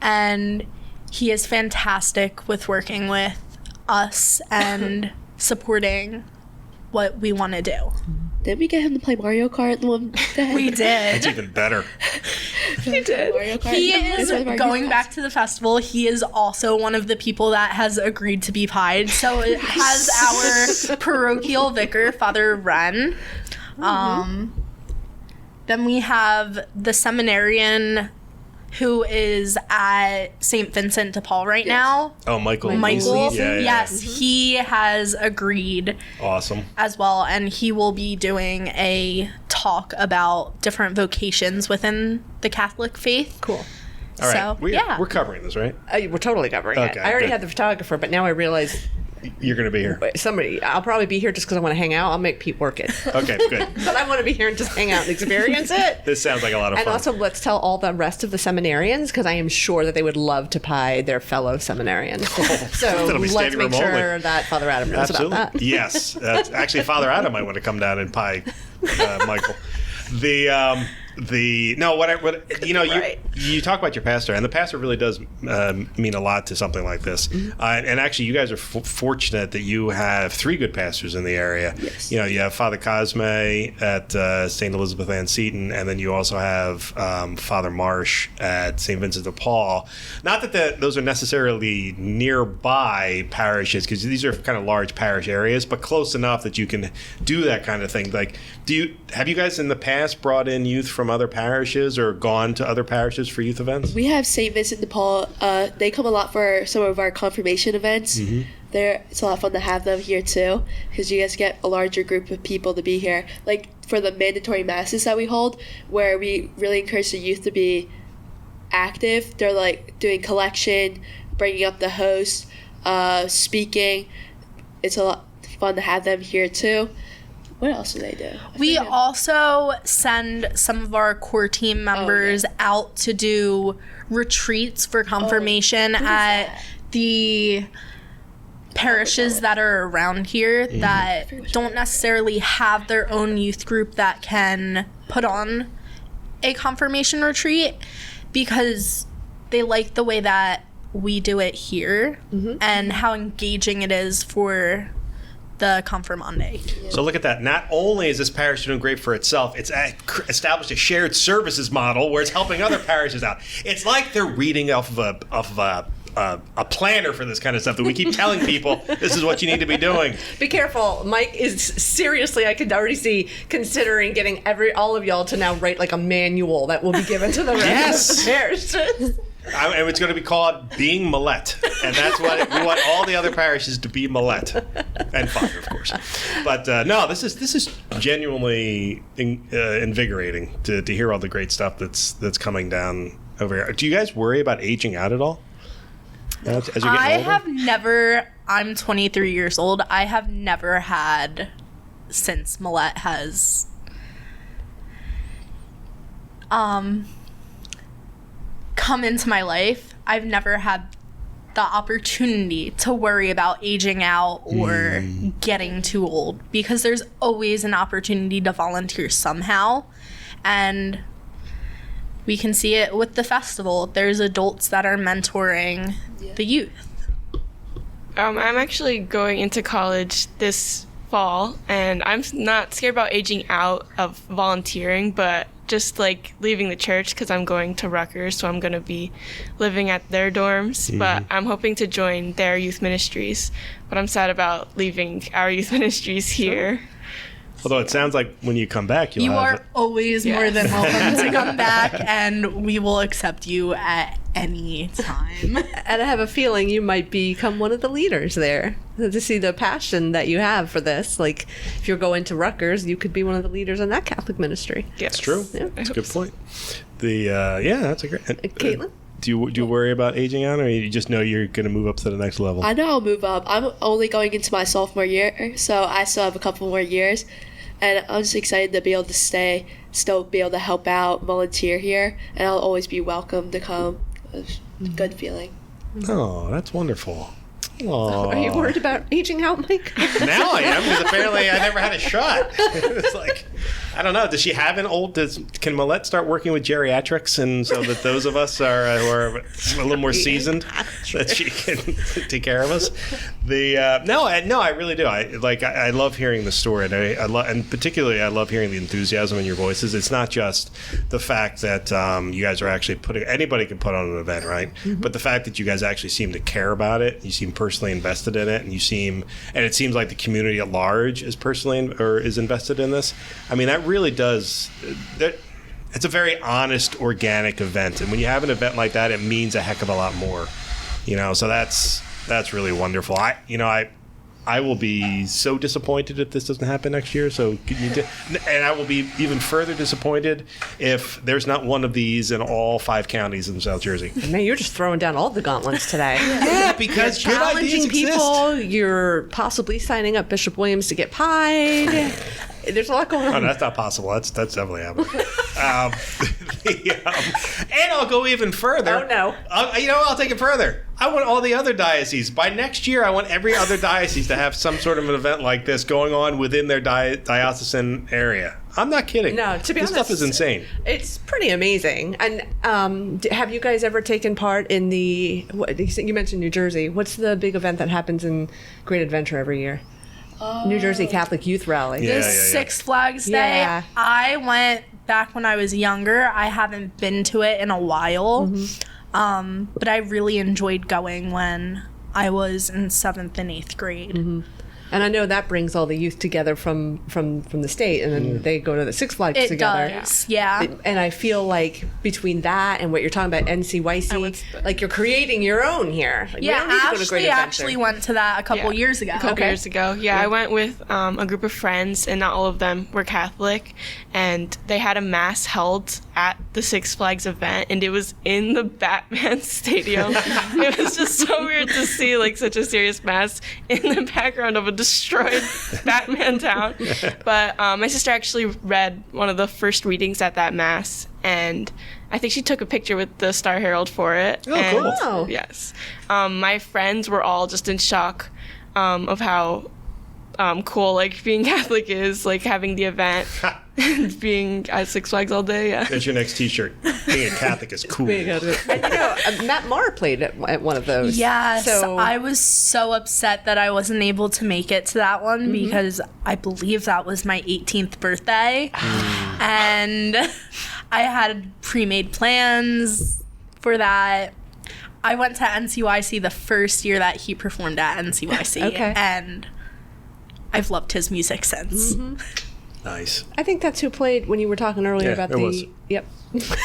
and he is fantastic with working with us and supporting what we want to do. Did we get him to play Mario Kart one day? We did. That's even better. He did. Mario Kart. He is going back to the festival. He is also one of the people that has agreed to be pied. So it has our parochial vicar, Father Wren. Then we have the seminarian who is at St. Vincent de Paul right now. Oh, Michael. Yes, he has agreed. Awesome. As well, and he will be doing a talk about different vocations within the Catholic faith. Cool. All right. We're covering this, right? We're totally covering it. I already had the photographer, but now I realize you're going to be here. I'll probably be here just because I want to hang out. I'll make Pete work it. Okay, good. But I want to be here and just hang out and experience it. This sounds like a lot of fun. And also, let's tell all the rest of the seminarians, because I am sure that they would love to pie their fellow seminarians. So let's make sure that Father Adam knows about that. Yes. Actually, Father Adam might want to come down and pie Michael. You talk about your pastor, and the pastor really does mean a lot to something like this. Mm-hmm. And actually, you guys are fortunate that you have 3 good pastors in the area. Yes. You have Father Cosme at St. Elizabeth Ann Seton, and then you also have Father Marsh at St. Vincent de Paul. Not that those are necessarily nearby parishes, because these are kind of large parish areas, but close enough that you can do that kind of thing. Like, have you guys in the past brought in youth from other parishes or gone to other parishes for youth events? We have St. Vincent de Paul. They come a lot for some of our confirmation events. Mm-hmm. It's a lot of fun to have them here too, because you guys get a larger group of people to be here. Like for the mandatory masses that we hold, where we really encourage the youth to be active. They're like doing collection, bringing up the host, speaking. It's a lot fun to have them here too. What else do they do? We also send some of our core team members out to do retreats for confirmation at the parishes that are around here that don't necessarily have their own youth group that can put on a confirmation retreat, because they like the way that we do it here and how engaging it is for the confirmande. So look at that. Not only is this parish doing great for itself, it's established a shared services model where it's helping other parishes out. It's like they're reading off of a planner for this kind of stuff that we keep telling people this is what you need to be doing. Be careful. Mike is seriously, I could already see, considering getting all of y'all to now write like a manual that will be given to the rest of the parishes. And it's going to be called Being Millette. And that's what we want all the other parishes to be Millette. And Father, of course. But no, this is genuinely invigorating to hear all the great stuff that's coming down over here. Do you guys worry about aging out at all? As you're getting older? I'm 23 years old. I have never had, since Millette has come into my life, I've never had the opportunity to worry about aging out or getting too old, because there's always an opportunity to volunteer somehow. And we can see it with the festival. There's adults that are mentoring the youth. I'm actually going into college this fall, and I'm not scared about aging out of volunteering, but just like leaving the church because I'm going to Rutgers, so I'm going to be living at their dorms. Mm-hmm. But I'm hoping to join their youth ministries. But I'm sad about leaving our youth ministries here. Sure. Although it sounds like when you come back, you are always more than welcome to come back, and we will accept you at any time. And I have a feeling you might become one of the leaders there. To see the passion that you have for this, like if you're going to Rutgers, you could be one of the leaders in that Catholic ministry. Yes. That's true. Yeah. That's a good point. That's a great. Caitlin? Do you worry about aging out, or you just know you're going to move up to the next level? I know I'll move up. I'm only going into my sophomore year, so I still have a couple more years. And I'm just excited to be able to still be able to help out, volunteer here, and I'll always be welcome to come. It's a good feeling. Oh, that's wonderful. Aww. Are you worried about aging out, Mike? Now I am, because apparently I never had a shot. It's like, I don't know. Does she have can Millette start working with geriatrics, and so that those of us who are a little more seasoned, that she can take care of us? No, I really do. I love hearing the story, and particularly I love hearing the enthusiasm in your voices. It's not just the fact that you guys are actually anybody can put on an event, right? Mm-hmm. But the fact that you guys actually seem to care about it, you seem personally invested in it, and it seems like the community at large is is invested in this. I mean, that really does. It's a very honest, organic event, and when you have an event like that, it means a heck of a lot more. So that's really wonderful. I will be so disappointed if this doesn't happen next year. So, and I will be even further disappointed if there's not one of these in all 5 counties in South Jersey. Man, you're just throwing down all the gauntlets today. Yeah, because you're good challenging ideas people. Exist. You're possibly signing up Bishop Williams to get pied. There's a lot going on. Oh, that's not possible. That's definitely happening. And I'll go even further. Oh, no. I'll take it further. I want all the other dioceses. By next year, I want every other diocese to have some sort of an event like this going on within their diocesan area. I'm not kidding. No, to be honest, this stuff is insane. It's pretty amazing. And have you guys ever taken part in you mentioned New Jersey. What's the big event that happens in Great Adventure every year? New Jersey Catholic Youth Rally. Yeah. Six Flags Day. Yeah. I went back when I was younger. I haven't been to it in a while. Mm-hmm. But I really enjoyed going when I was in 7th and 8th grade. Mm-hmm. And I know that brings all the youth together from the state, and then they go to the Six Flags together. It does, yeah. And I feel like between that and what you're talking about, NCYC, like you're creating your own here. Like, Ashley actually went to that a couple years ago. A couple years ago. Yeah, I went with a group of friends, and not all of them were Catholic, and they had a mass held at the Six Flags event, and it was in the Batman Stadium. It was just so weird to see like such a serious mass in the background of a destroyed Batman town. But my sister actually read one of the first readings at that mass, and I think she took a picture with the Star Herald for it. Oh, cool. Yes. My friends were all just in shock of how cool like being Catholic is, like having the event and being at Six Flags all day. Yeah, that's your next T-shirt. Being a Catholic is cool. And Matt Maher played at one of those. Yes, so I was so upset that I wasn't able to make it to that one because I believe that was my 18th birthday, and I had pre-made plans for that. I went to NCYC the first year that he performed at NCYC, and I've loved his music since. Mm-hmm. Nice. I think that's who played when you were talking earlier about the. Was. Yep.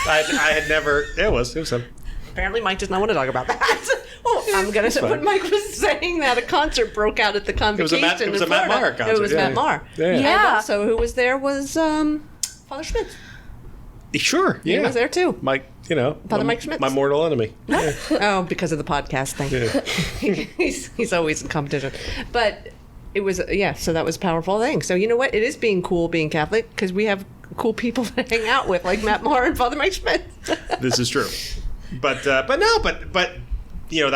I had never. It was him. Apparently, Mike does not want to talk about that. Well, I'm gonna say when Mike was saying that a concert broke out at the convocation. It was a Matt Maher concert. It was Matt Maher. Yeah. And also, who was there was Father Schmidt. Sure. Yeah. He was there too. Mike. Father Mike Schmidt. My mortal enemy. Yeah. Oh, because of the podcast thing. Yeah. he's always in competition, but. It was, so that was a powerful thing. So you know what? It is being cool being Catholic because we have cool people to hang out with like Matt Maher and Father Mike Schmidt. This is true. But that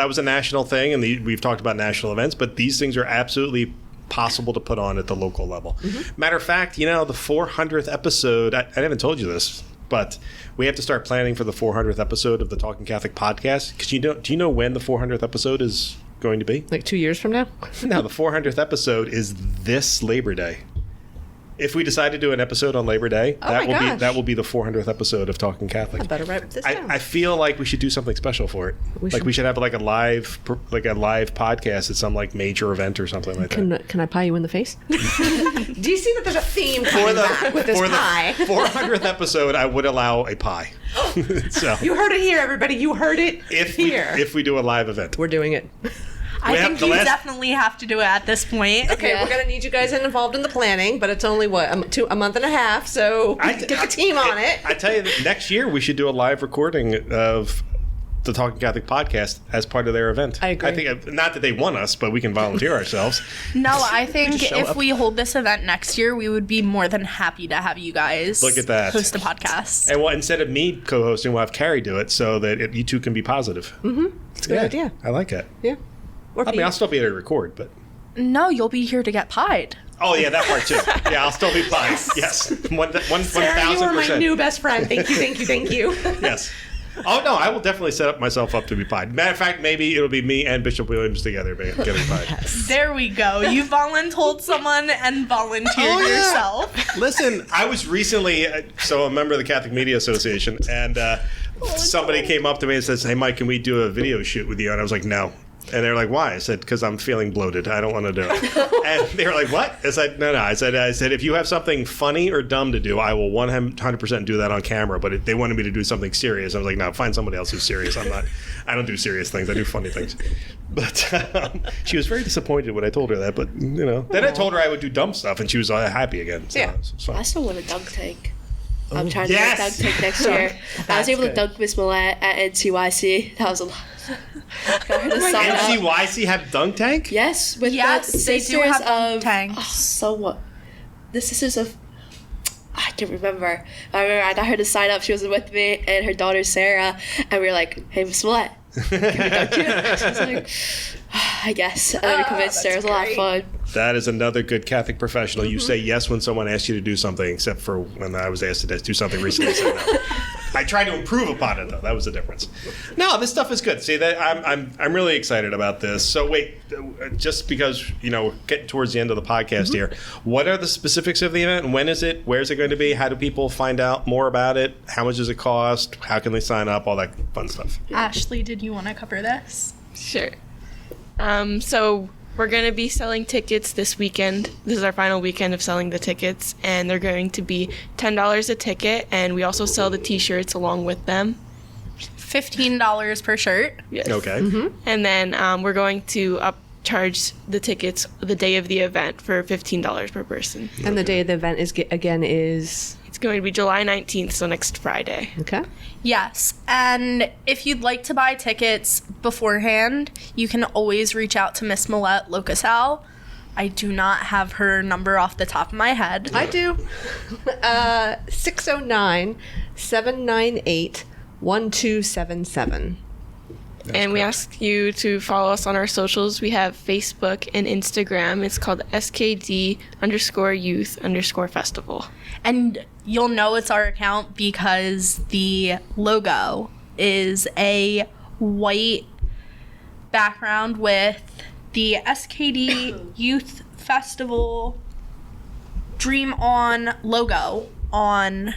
was a national thing, and we've talked about national events, but these things are absolutely possible to put on at the local level. Mm-hmm. Matter of fact, the 400th episode, I haven't told you this, but we have to start planning for the 400th episode of the Talking Catholic podcast because do you know when the 400th episode is going to be? Like 2 years from now? No, the 400th episode is this Labor Day. If we decide to do an episode on Labor Day, that will be the 400th episode of Talking Catholic. I better write this down. I feel like we should do something special for it. We should have like a live podcast at some like major event or something like that. Can I pie you in the face? Do you see that there's a theme coming back with this pie? The 400th episode, I would allow a pie. So you heard it here, everybody. You heard it here. If we do a live event, we're doing it. I think you definitely have to do it at this point. Okay, we're going to need you guys involved in the planning, but it's only, a month and a half, so get the team on it. I tell you, next year we should do a live recording of the Talking Catholic podcast as part of their event. I agree. I think, not that they want us, but we can volunteer ourselves. No, I think if we hold this event next year, we would be more than happy to have you guys look at that. Host a podcast. And instead of me co-hosting, we'll have Carrie do it so that you two can be positive. Mm-hmm. It's a good idea. I like it. Yeah. I'll still be able to record, but... No, you'll be here to get pied. Oh, yeah, that part, too. Yeah, I'll still be pied. Yes. 1,000%. Sarah, you are my new best friend. Thank you. Yes. Oh, no, I will definitely set up myself up to be pied. Matter of fact, maybe it'll be me and Bishop Williams together getting pied. Yes. There we go. You volunteered someone and volunteered yourself. Listen, I was recently... So a member of the Catholic Media Association, and somebody came up to me and says, "Hey, Mike, can we do a video shoot with you?" And I was like, "No." And they were like, "Why?" I said, "Because I'm feeling bloated. I don't want to do it." And they were like, "What?" I said, "No." I said, if you have something funny or dumb to do, I will 100% do that on camera. But they wanted me to do something serious. I was like, "No, find somebody else who's serious. I don't do serious things. I do funny things." But she was very disappointed when I told her that. But, then I told her I would do dumb stuff, and she was happy again. So, yeah. I still want a dunk tank. I'm trying to do a dunk tank next year. I was able to dunk Miss Millette at NCYC. That was a lot. Got her to sign up. NCYC have dunk tank? Yes, with the sisters they do have of tanks. The sisters of I can't remember. I remember I got her to sign up. She was with me and her daughter Sarah, and we were like, "Hey, Miss Millette, can we dunk you?" She was like, "I guess." And then we convinced her. It was a lot of fun. That is another good Catholic professional. You say yes when someone asks you to do something, except for when I was asked to do something recently. I said no. I tried to improve upon it, though. That was the difference. No, this stuff is good. See, that I'm really excited about this. So wait, just because we're getting towards the end of the podcast here, what are the specifics of the event? When is it? Where is it going to be? How do people find out more about it? How much does it cost? How can they sign up? All that fun stuff. Ashley, did you want to cover this? Sure. So we're going to be selling tickets this weekend. This is our final weekend of selling the tickets, and they're going to be $10 a ticket, and we also sell the t-shirts along with them. $15 per shirt. Yes. Okay. Mm-hmm. And then we're going to upcharge the tickets the day of the event for $15 per person. And the day of the event is It's going to be July 19th, so next Friday. Okay. Yes, and if you'd like to buy tickets beforehand, you can always reach out to Miss Millette Locasal. I do not have her number off the top of my head. I do. 609-798-1277. And we ask you to follow us on our socials. We have Facebook and Instagram. It's called SKD_youth_festival. And you'll know it's our account because the logo is a white background with the SKD Youth Festival Dream On logo on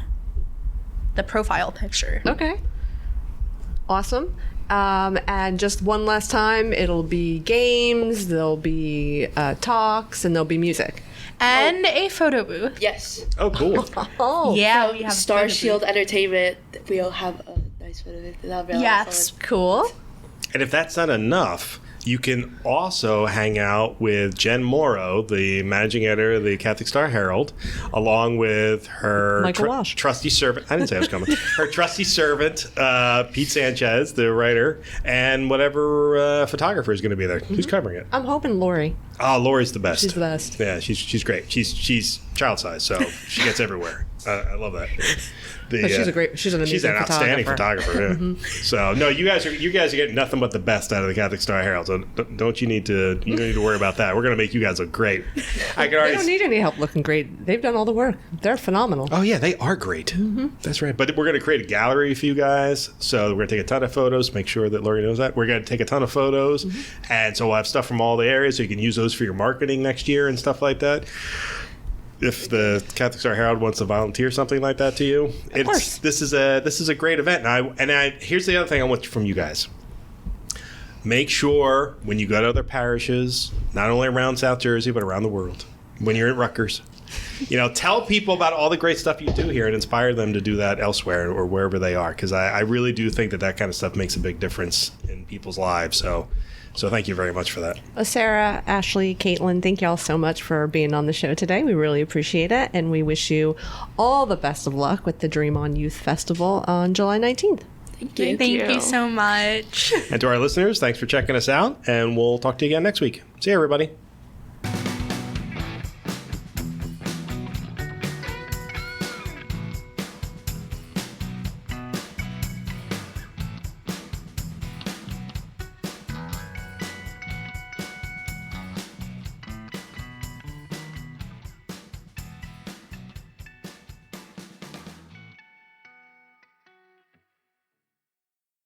the profile picture. Okay. Awesome. And just one last time, it'll be games, there'll be talks, and there'll be music. And a photo booth. Yes. Oh, cool. Oh. Yeah, we have Star Shield Entertainment. We'll have a nice photo booth. That'll be a lot of fun. Cool. And if that's not enough, you can also hang out with Jen Morrow, the managing editor of the Catholic Star Herald, along with her Michael Walsh. trusty servant. I didn't say I was coming. Her trusty servant, Pete Sanchez, the writer, and whatever photographer is going to be there. Who's covering it? I'm hoping Lori. Oh, Lori's the best. She's the best. Yeah, she's great. She's child size, so she gets everywhere. I love that. She's an outstanding photographer. Yeah. Mm-hmm. So no, you guys are getting nothing but the best out of the Catholic Star Herald. So don't you need to worry about that. We're going to make you guys look great. They don't need any help looking great. They've done all the work. They're phenomenal. Oh yeah, they are great. Mm-hmm. That's right. But we're going to create a gallery for you guys. So we're going to take a ton of photos. Make sure that Lori knows that. We're going to take a ton of photos, and so we'll have stuff from all the areas, so you can use those for your marketing next year and stuff like that. If the Catholic Star Herald wants to volunteer something like that to you, this is a great event. And here's the other thing I want from you guys. Make sure when you go to other parishes, not only around South Jersey but around the world, when you're in Rutgers, tell people about all the great stuff you do here and inspire them to do that elsewhere or wherever they are, because I really do think that kind of stuff makes a big difference in people's lives. So thank you very much for that. Sarah, Ashley, Caitlin, thank y'all so much for being on the show today. We really appreciate it. And we wish you all the best of luck with the Dream On Youth Festival on July 19th. Thank you so much. And to our listeners, thanks for checking us out. And we'll talk to you again next week. See you, everybody.